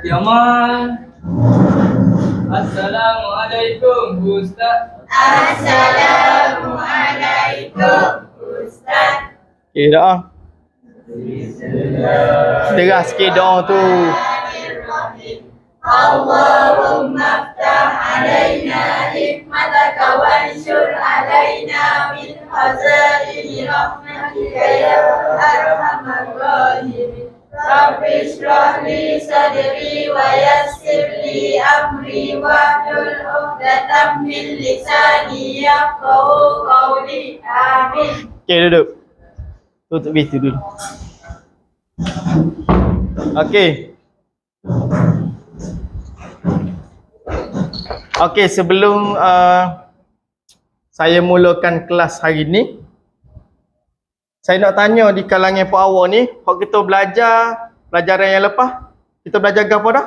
Yaman. Assalamualaikum Ustaz. Assalamualaikum Ustaz. Okay, doa. Terah sikit doa tu. Allahumma ftah alaina hikmataka wanshur alaina min khazaini rahmatika ya arhamar rahimin. Rabbi shrah li sadri wa yassir li amri wahlul 'uqdatam min lisani yafqahu qawli. Amin. Okay, duduk. Tutup pintu dulu. Okay. Okay, sebelum saya mulakan kelas hari ni, saya nak tanya di kalangan pak awak ni, kalau kita belajar pelajaran yang lepas, kita belajar apa dah?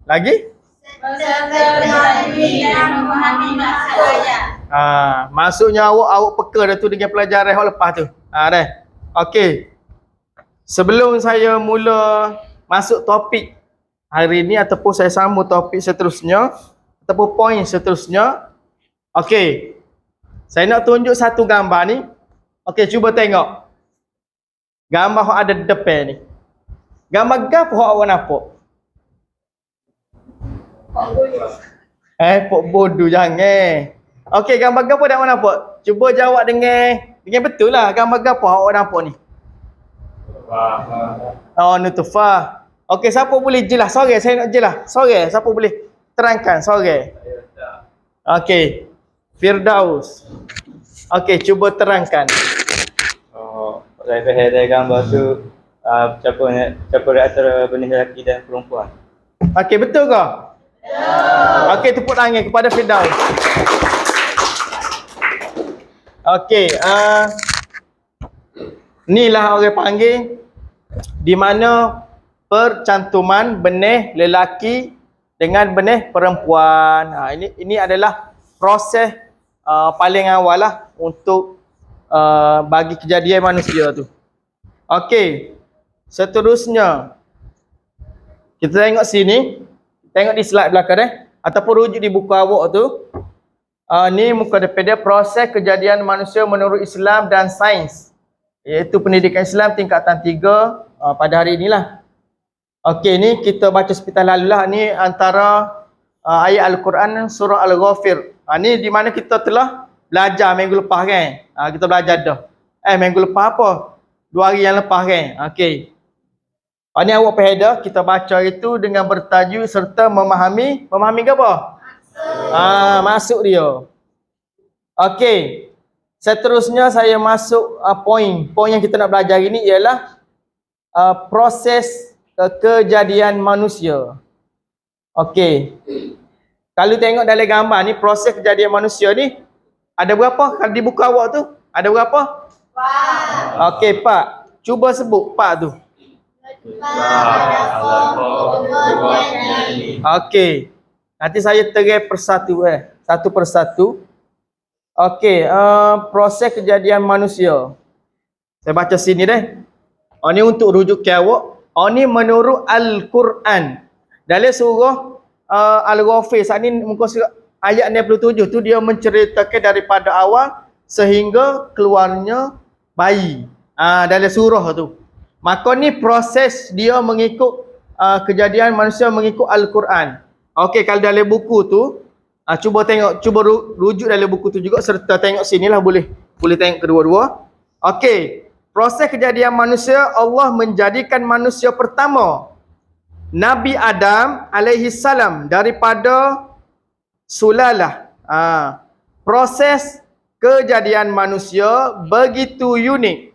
Lagi? Maksudnya awak peka dah tu dengan pelajaran yang lepas tu. Dah. Okey. Sebelum saya mula masuk topik hari ni ataupun saya sambung topik seterusnya ataupun poin seterusnya. Okey. Saya nak tunjuk satu gambar ni. Okey, cuba tengok. Gambar yang ada di depan ni. Gambar apa awak nampak? Pok bodoh jangan. Okey, gambar apa dak awak nampak? Cuba jawab dengan betul lah. Gambar apa awak nampak ni? Oh, nutfah. Okey, siapa boleh jelas? Sorry, saya nak jelas. Sorry, siapa boleh terangkan? Sorry. Okey. Firdaus. Okey, cuba terangkan. Saya faham dari gambar tu campur antara benih lelaki dan perempuan. Okey, betul ke? Okey, tepuk tangan kepada Firdaus. Okey, inilah orang panggil di mana percantuman benih lelaki dengan benih perempuan. Ini adalah proses paling awal lah untuk bagi kejadian manusia tu. Okey, seterusnya kita tengok sini. Tengok di slide belakang ataupun rujuk di buku awak tu. Ni muka depan dia, proses kejadian manusia menurut Islam dan sains, iaitu pendidikan Islam tingkatan 3 pada hari inilah. Okey, ni kita baca sebentar lalu lah. Ni antara ayat Al-Quran surah Al-Ghafir. Ni di mana kita telah belajar minggu lepas kan. Kita belajar dah. Minggu lepas apa? 2 hari yang lepas kan. Okey. Ini awak faham dah, kita baca itu dengan bertajuk serta memahami ke apa? Masuk dia. Okey. Seterusnya saya masuk poin yang kita nak belajar ini ialah proses kejadian manusia. Okey. Kalau tengok dalam gambar ni, proses kejadian manusia ni ada berapa? Kalau di buku awak tu ada berapa? 4. Okey, 4. Cuba sebut 4 tu. Okey. Nanti saya terai persatu satu persatu. Okey, proses kejadian manusia. Saya baca sini deh. Ini untuk rujuk ke awak. Ini menurut Al-Quran. Dalam surah Al-Ghafir, saat ni muka ayat 67 tu dia menceritakan daripada awal sehingga keluarnya bayi. Dalam surah tu. Maka ni proses dia mengikut kejadian manusia mengikut Al-Quran. Okey, kalau dalam buku tu cuba tengok, cuba rujuk dalam buku tu juga serta tengok sinilah, boleh tengok kedua-dua. Okey, proses kejadian manusia, Allah menjadikan manusia pertama Nabi Adam alaihi salam daripada sulalah. Proses kejadian manusia begitu unik,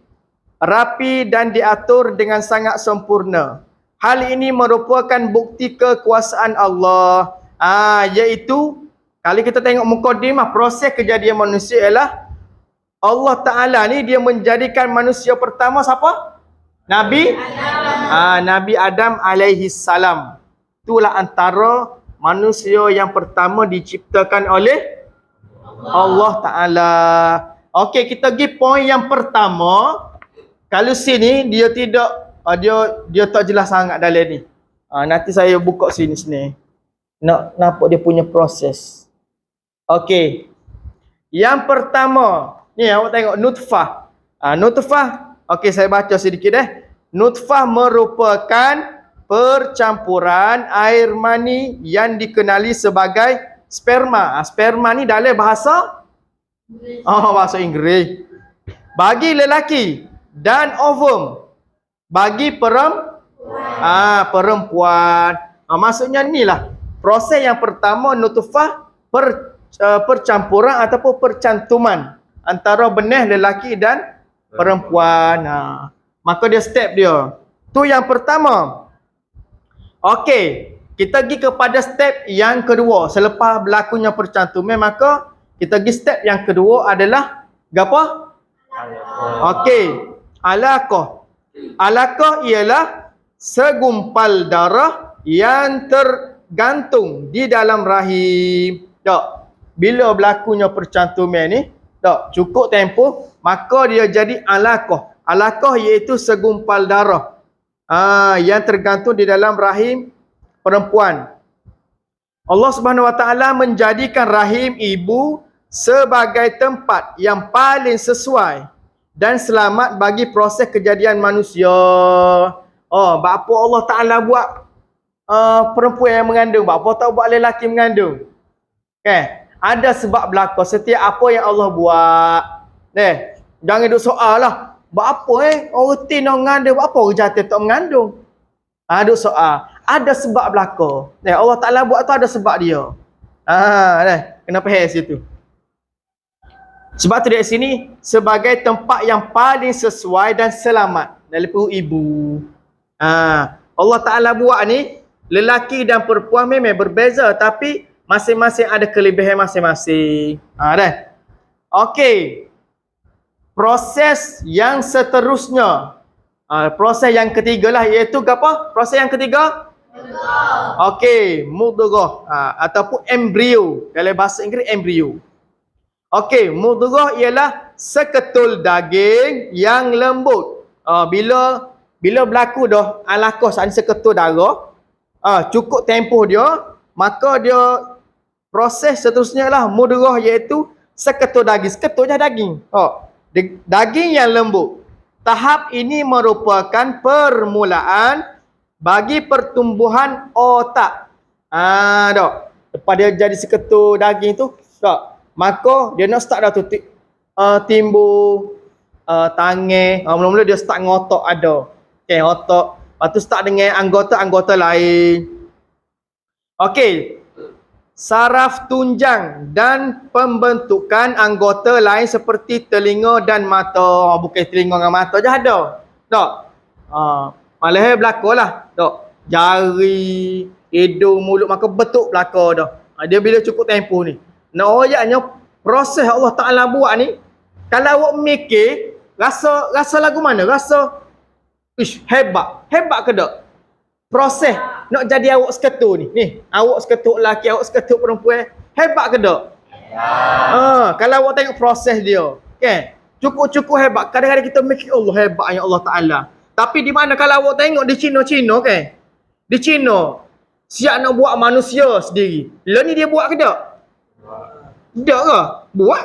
rapi dan diatur dengan sangat sempurna. Hal ini merupakan bukti kekuasaan Allah. Iaitu kalau kita tengok mukadimah proses kejadian manusia ialah Allah Ta'ala ni dia menjadikan manusia pertama siapa? Nabi Adam. Nabi Adam alaihi salam. Itulah antara manusia yang pertama diciptakan oleh Allah Ta'ala. Okey, kita pergi poin yang pertama. Kalau sini dia tidak dia tak jelas sangat dalam ni. Nanti saya buka sini. Nak nampak dia punya proses. Okey. Yang pertama, ni awak tengok nutfah. Nutfah, okey saya baca sedikit Nutfah merupakan percampuran air mani yang dikenali sebagai sperma. Sperma ni dalam bahasa bahasa Inggeris. Bagi lelaki dan ovum bagi perempuan. Maksudnya inilah proses yang pertama nutfah percampuran ataupun percantuman antara benih lelaki dan perempuan. Maka dia step dia. Tu yang pertama. Okey, kita pergi kepada step yang kedua. Selepas berlakunya percantuman, maka kita pergi step yang kedua adalah apa? Okey, alaqah. Alaqah ialah segumpal darah yang tergantung di dalam rahim. Tak. Bila berlakunya percantuman ni, tak cukup tempoh, maka dia jadi alaqah. Alaqah iaitu segumpal darah yang tergantung di dalam rahim perempuan. Allah Subhanahu Wa Taala menjadikan rahim ibu sebagai tempat yang paling sesuai dan selamat bagi proses kejadian manusia. Bapa Allah Taala buat perempuan yang mengandung, bapa tak buat lelaki mengandung. Ada sebab berlaku setiap apa yang Allah buat. Jangan duk soal lah. Buat apa orang tin orang mengandung, buat apa orang jatuh tak mengandung? Duk soal. Ada sebab berlaku. Allah Taala buat tu ada sebab dia. Kena faham situ. Sebab tu dari sini sebagai tempat yang paling sesuai dan selamat dalam perut ibu. Allah Taala buat ni lelaki dan perempuan memang berbeza tapi masing-masing ada kelebihan masing-masing. Okey. Proses yang seterusnya. Proses yang ketiga lah iaitu apa? Proses yang ketiga? Okey, mudghah ataupun embrio. Dalam bahasa Inggeris embrio. Okey, mudghah ialah seketul daging yang lembut. Bila berlaku dah alaqah saat seketul darah, cukup tempoh dia, maka dia proses seterusnya lah mudghah iaitu seketul daging. Seketul je daging. Daging yang lembut. Tahap ini merupakan permulaan bagi pertumbuhan otak. Lepas dia jadi seketul daging tu, maka dia nak start dah tu timbul tangan. Mula-mula dia start dengan otak ada. Otak. Lepas tu start dengan anggota-anggota lain. Okey. Saraf tunjang dan pembentukan anggota lain seperti telinga dan mata. Bukan telinga dengan mata je ada. Tak? Malah berlaku lah. Tak? Jari, hidung, mulut, maka betul berlaku dah. Dia bila cukup tempoh ni. Ayatnya proses Allah Ta'ala buat ni, kalau awak mikir, rasa lagu mana? Rasa, hebat. Hebat ke tak? Proses nak jadi awak seketul ni. Awak seketul lelaki, awak seketul perempuan. Hebat ke tak? Kalau awak tengok proses dia. Cukup-cukup hebat. Kadang-kadang kita mikir Allah hebatnya Allah Ta'ala. Tapi di mana kalau awak tengok di Cina-Cina di Cina, siap nak buat manusia sendiri. Lalu ni dia buat ke tak? Tak ke? Buat.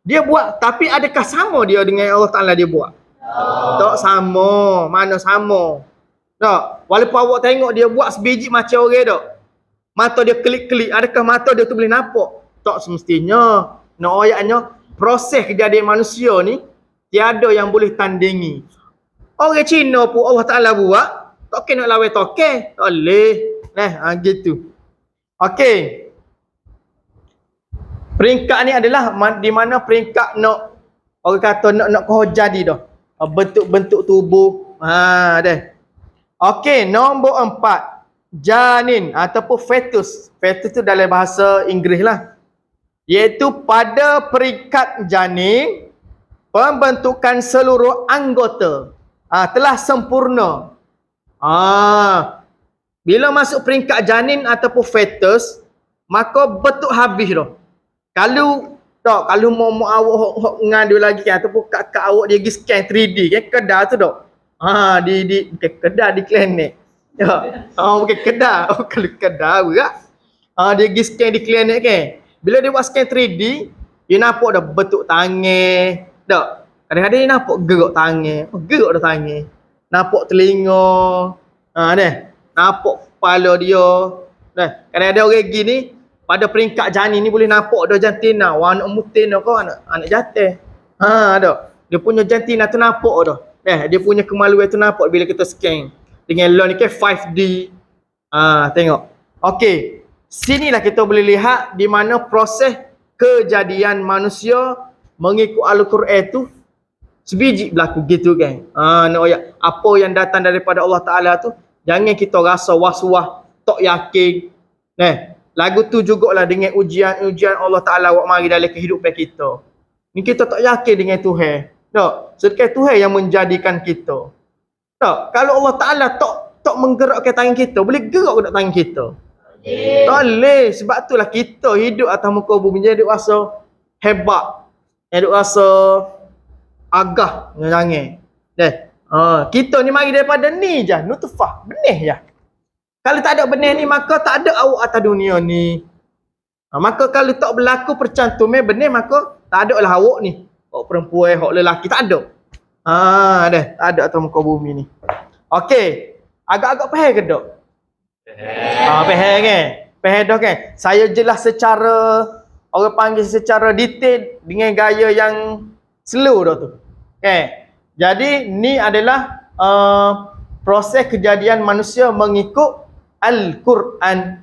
Dia buat. Tapi adakah sama dia dengan Allah Ta'ala dia buat? Tak sama. Mana sama? Tak. Walaupun awak tengok dia buat sebiji macam orang tak. Mata dia klik-klik. Adakah mata dia tu boleh nampak? Tak semestinya. Ayatnya proses kejadian manusia ni tiada yang boleh tandingi. Orang Cina pun Allah Ta'ala buat. Tak kena lawan toke. Tak boleh. Gitu. Okey. Peringkat ni adalah di mana peringkat nak orang kata nak kau jadi dah. Bentuk-bentuk tubuh. Dah. Okey, nombor 4. Janin ataupun fetus. Fetus tu dalam bahasa Inggeris lah. Iaitu pada peringkat janin, pembentukan seluruh anggota telah sempurna. Bila masuk peringkat janin ataupun fetus, maka betul habis dah. Kalau Tak, kalau mau awak hok ngadu lagi kan ataupun kat awak dia pergi scan 3D kan kedai tu dok. Ha di bukan kedai di klinik. Ya. Bukan kedai. Kalau kedai pula. Dia pergi scan di klinik kan. Bila dia buat scan 3D, dia nampak dah bentuk tangan. Tak. Kadang-kadang dia nampak gerak tangan. Gerak dah tangan. Nampak telinga. Ni. Nampak kepala dia. Nah, kadang-kadang orang gini pada peringkat janin ni boleh nampak dah jantina, warna mutina kau anak jantan. Dah. Dia punya jantina tu nampak dah. Dia punya kemaluan tu nampak bila kita scan. Dengan law ni kan 5D. Tengok. Okey. Sinilah kita boleh lihat di mana proses kejadian manusia mengikut Al-Quran tu sebiji berlaku gitu kan. Apa yang datang daripada Allah Taala tu jangan kita rasa was-was, tak yakin. Lagu tu jugalah dengan ujian-ujian Allah Ta'ala buat mari dalam kehidupan kita. Ni kita tak yakin dengan Tuhan. Tak? Sedangkan Tuhan yang menjadikan kita. Tak? Kalau Allah Ta'ala tak menggerakkan tangan kita, boleh gerak ke tangan kita? Tak boleh. Sebab itulah kita hidup atas muka bumi jadi rasa hebat. Jadi rasa agah dengan tangan. Kita ni mari daripada ni je. Nutfah. Benih je. Kalau tak ada benih ni, maka tak ada awak atas dunia ni. Maka kalau tak berlaku percantuman benih, maka tak ada lah awak ni. Awak perempuan, awak lelaki, tak ada. Tak ada atas muka bumi ni. Okey. Agak-agak faham ke tak? Faham kan? Faham dah kan? Saya jelas secara, orang panggil secara detail dengan gaya yang slow dah tu. Okay. Jadi, ni adalah proses kejadian manusia mengikut Al-Quran